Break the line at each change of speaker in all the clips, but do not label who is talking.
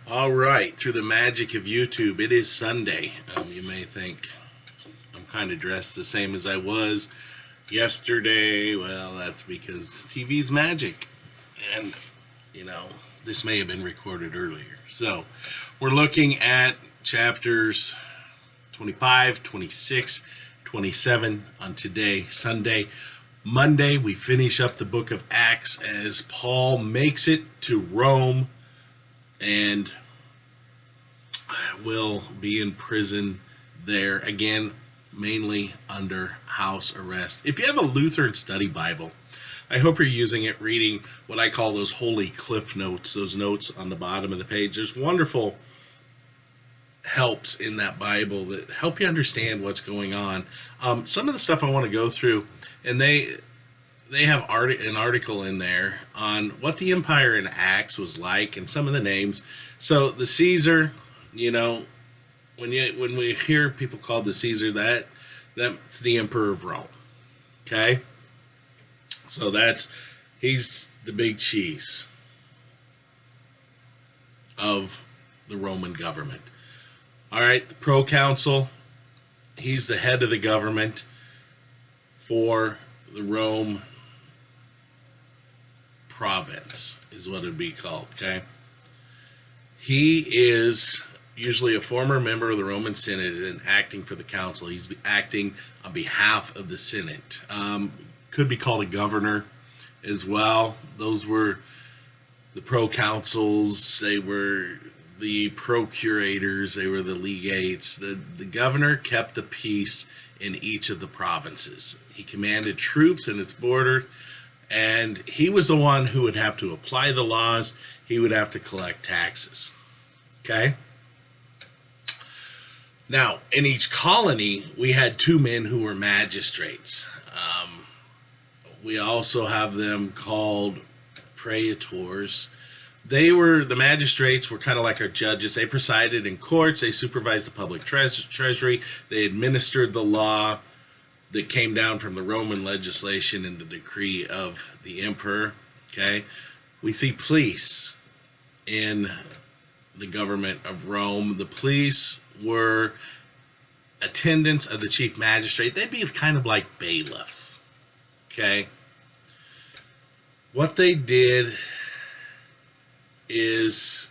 All right, through the magic of YouTube, it is Sunday. You may think I'm kind of dressed the same as I was yesterday. Well, that's because TV's magic. And, you know, this may have been recorded earlier. So, we're looking at chapters 25, 26, 27 on today, Sunday. Monday, we finish up the book of Acts as Paul makes it to Rome and will be in prison there again, mainly under house arrest. If you have a Lutheran study Bible, I hope you're using it, reading what I call those holy cliff notes, those notes on the bottom of the page. There's wonderful helps in that Bible that help you understand what's going on. Some of the stuff I want to go through, and they have an article in there on what the empire in Acts was like and some of the names. So the Caesar, you know, when we hear people called the Caesar, that's the emperor of Rome. Okay, so he's the big cheese of the Roman government. All right, the proconsul, he's the head of the government for the Rome province, is what it would be called, okay? He is usually a former member of the Roman Senate and acting for the council. He's acting on behalf of the Senate. Could be called a governor as well. Those were the proconsuls. They were the procurators. They were the legates. The governor kept the peace in each of the provinces. He commanded troops in its border, and he was the one who would have to apply the laws. He would have to collect taxes. Okay? Now, in each colony, we had two men who were magistrates. We also have them called praetors. The magistrates were kind of like our judges. They presided in courts. They supervised the public treasury. They administered the law that came down from the Roman legislation and the decree of the emperor. Okay, we see police in the government of Rome. The police were attendants of the chief magistrate. They'd be kind of like bailiffs. Okay, what they did is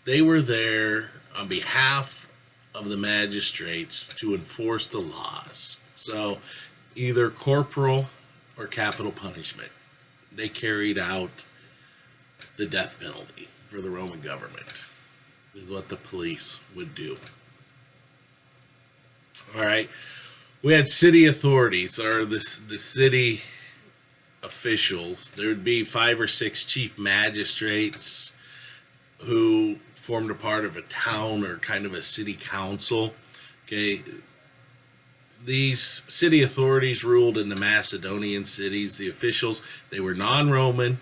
they were there on behalf of the magistrates to enforce the laws. So either corporal or capital punishment. They carried out the death penalty for the Roman government, is what the police would do. All right. We had city authorities, or the city officials. There would be 5 or 6 chief magistrates who formed a part of a town or kind of a city council. Okay, these city authorities ruled in the Macedonian cities. The officials, they were non-Roman,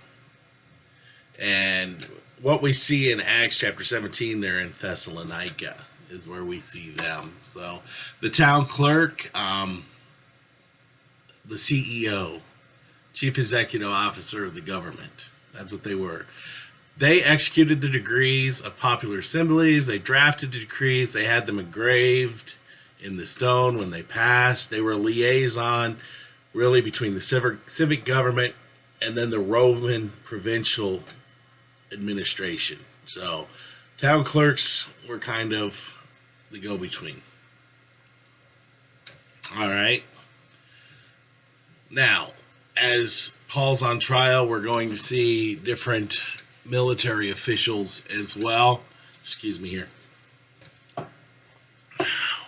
and what we see in Acts chapter 17, they're in Thessalonica, is where we see them. So the town clerk, the CEO, chief executive officer of the government, that's what they were. They executed the decrees of popular assemblies. They drafted the decrees. They had them engraved in the stone when they passed. They were a liaison, really, between the civic government and then the Roman provincial administration. So town clerks were kind of the go-between. All right. Now, as Paul's on trial, we're going to see different military officials as well. Excuse me here.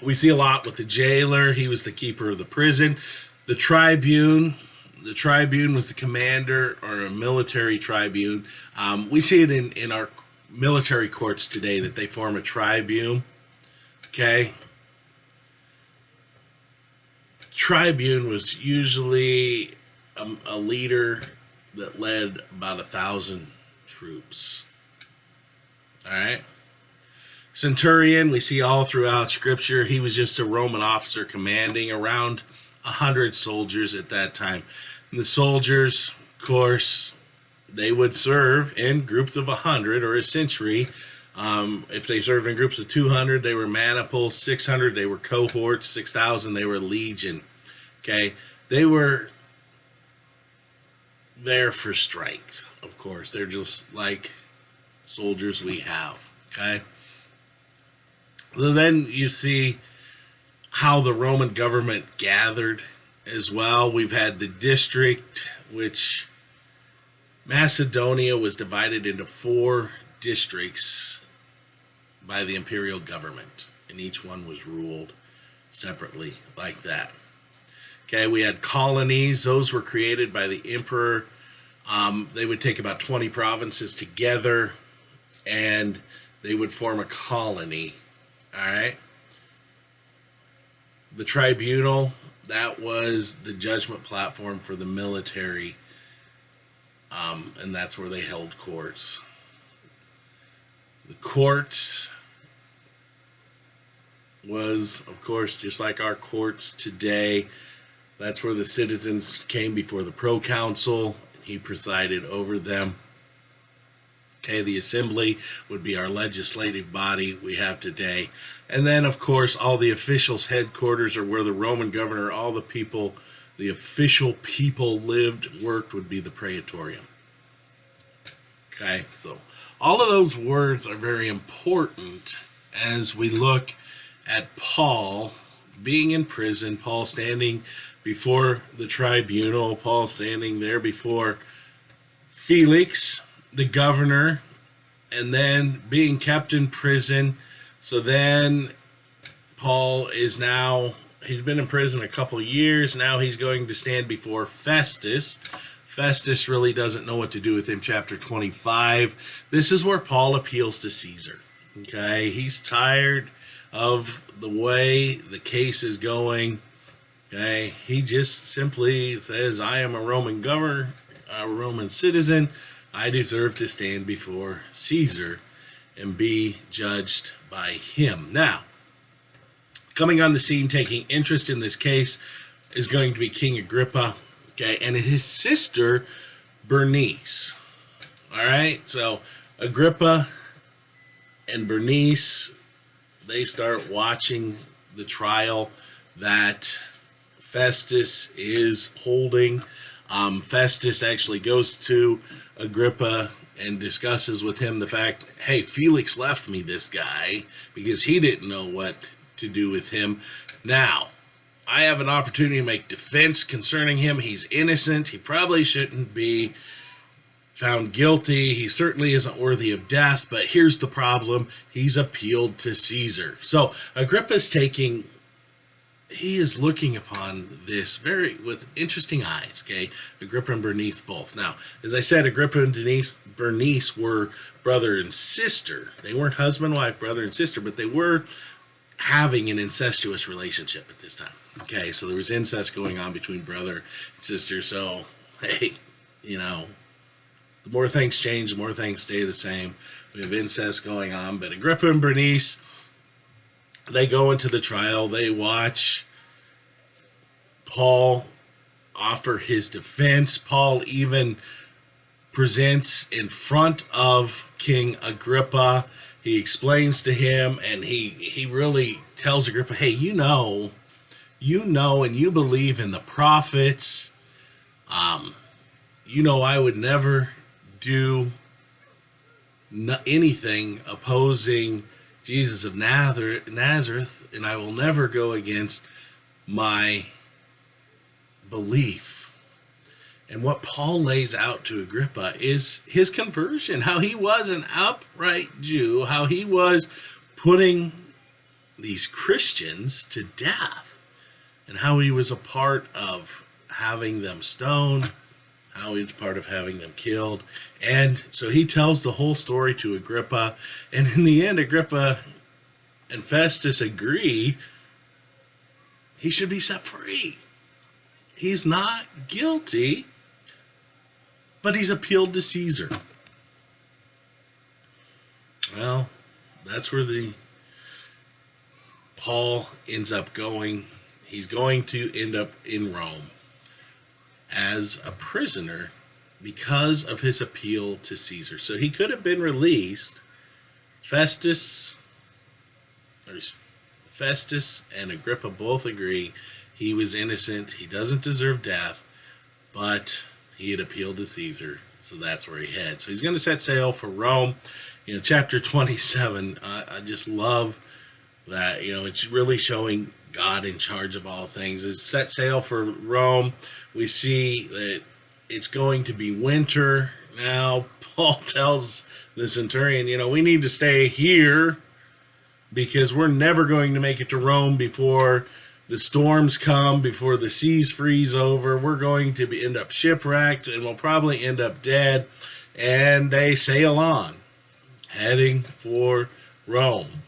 We see a lot with the jailer. He was the keeper of the prison. The tribune was the commander, or a military tribune. We see it in our military courts today that they form a tribune. Okay. Tribune was usually a leader that led about 1,000 troops. All right. Centurion, we see all throughout Scripture, he was just a Roman officer commanding around 100 soldiers at that time. And the soldiers, of course, they would serve in groups of 100 or a century If they served in groups of 200, they were maniples. 600, they were cohorts. 6,000, they were legion. Okay, they were there for strength. Of course, they're just like soldiers we have. Okay, so then you see how the Roman government gathered as well. We've had the district, which Macedonia was divided into 4 districts by the imperial government, and each one was ruled separately like that. Okay, we had colonies. Those were created by the emperor. They would take about 20 provinces together, and they would form a colony. All right. The tribunal, that was the judgment platform for the military, and that's where they held courts. The courts was, of course, just like our courts today. That's where the citizens came before the proconsul. He presided over them. Okay, the assembly would be our legislative body we have today. And then, of course, all the officials' headquarters are where the Roman governor, all the people, the official people lived, worked, would be the praetorium. Okay, so all of those words are very important as we look at Paul being in prison, Paul standing before the tribunal, Paul standing there before Felix, the governor, and then being kept in prison. So then Paul is now, he's been in prison a couple of years. Now he's going to stand before Festus. Festus really doesn't know what to do with him. Chapter 25. This is where Paul appeals to Caesar. Okay, he's tired of the way the case is going. Okay, he just simply says, I am a Roman governor, a Roman citizen. I deserve to stand before Caesar and be judged by him. Now, coming on the scene, taking interest in this case, is going to be King Agrippa, okay, and his sister, Bernice. All right, so Agrippa and Bernice, they start watching the trial that Festus is holding. Festus actually goes to Agrippa and discusses with him the fact, hey, Felix left me this guy because he didn't know what to do with him. Now, I have an opportunity to make defense concerning him. He's innocent. He probably shouldn't be found guilty. He certainly isn't worthy of death, but here's the problem. He's appealed to Caesar. So Agrippa's he is looking upon this very with interesting eyes, okay? Agrippa and Bernice both. Now, as I said, Agrippa and Bernice were brother and sister. They weren't husband, wife, brother and sister, but they were having an incestuous relationship at this time. Okay, so there was incest going on between brother and sister. So, hey, the more things change, the more things stay the same. We have incest going on, but Agrippa and Bernice, they go into the trial. They watch Paul offer his defense. Paul even presents in front of King Agrippa. He explains to him, and he really tells Agrippa, hey, you know, and you believe in the prophets. I would never do anything opposing Jesus of Nazareth, and I will never go against my belief. And what Paul lays out to Agrippa is his conversion, how he was an upright Jew, how he was putting these Christians to death, and how he was a part of having them stoned, how he's part of having them killed. And so he tells the whole story to Agrippa, and in the end, Agrippa and Festus agree he should be set free. He's not guilty, but he's appealed to Caesar. Well, that's where Paul ends up going. He's going to end up in Rome as a prisoner because of his appeal to Caesar. So he could have been released, Festus, or Festus and Agrippa both agree he was innocent. He doesn't deserve death, but he had appealed to Caesar, so that's where he heads. So he's going to set sail for Rome. Chapter 27, I just love that. It's really showing God in charge of all things. Is set sail for Rome. We see that it's going to be winter now. Paul tells the centurion, we need to stay here because we're never going to make it to Rome before the storms come, before the seas freeze over. We're going to end up shipwrecked, and we'll probably end up dead. And they sail on, heading for Rome.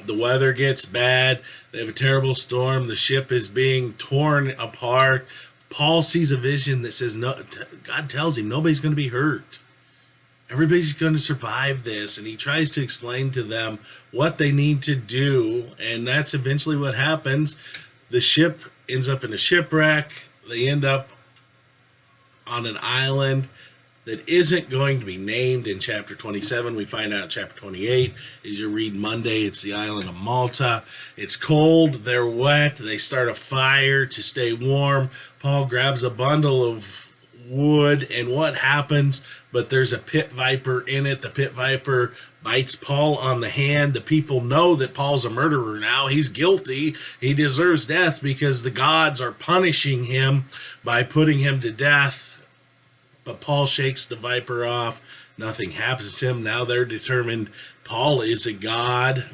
The weather gets bad. They have a terrible storm. The ship is being torn apart. Paul sees a vision that says, no, God tells him nobody's going to be hurt. Everybody's going to survive this. And he tries to explain to them what they need to do. And that's eventually what happens. The ship ends up in a shipwreck. They end up on an island that isn't going to be named in chapter 27. We find out in chapter 28. As you read Monday, it's the island of Malta. It's cold. They're wet. They start a fire to stay warm. Paul grabs a bundle of wood, and what happens? But there's a pit viper in it. The pit viper bites Paul on the hand. The people know that Paul's a murderer now. He's guilty. He deserves death because the gods are punishing him by putting him to death. But Paul shakes the viper off. Nothing happens to him. Now they're determined Paul is a god,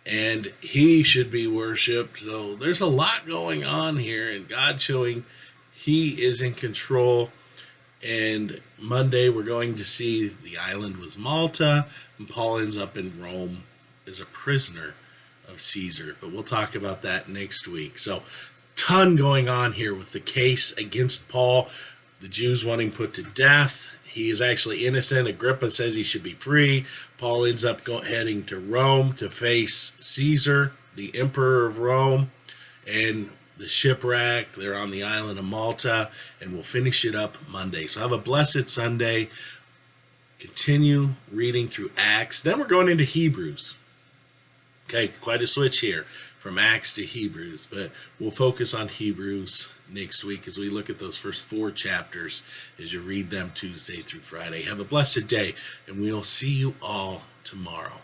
and he should be worshipped. So there's a lot going on here, and God showing he is in control. And Monday we're going to see the island was Malta, and Paul ends up in Rome as a prisoner of Caesar. But we'll talk about that next week. So ton going on here with the case against Paul. The Jews want him put to death. He is actually innocent. Agrippa says he should be free. Paul ends up heading to Rome to face Caesar, the emperor of Rome, and the shipwreck. They're on the island of Malta, and we'll finish it up Monday. So have a blessed Sunday. Continue reading through Acts. Then we're going into Hebrews. Okay, quite a switch here from Acts to Hebrews, but we'll focus on Hebrews next week as we look at those first 4 chapters as you read them Tuesday through Friday. Have a blessed day, and we'll see you all tomorrow.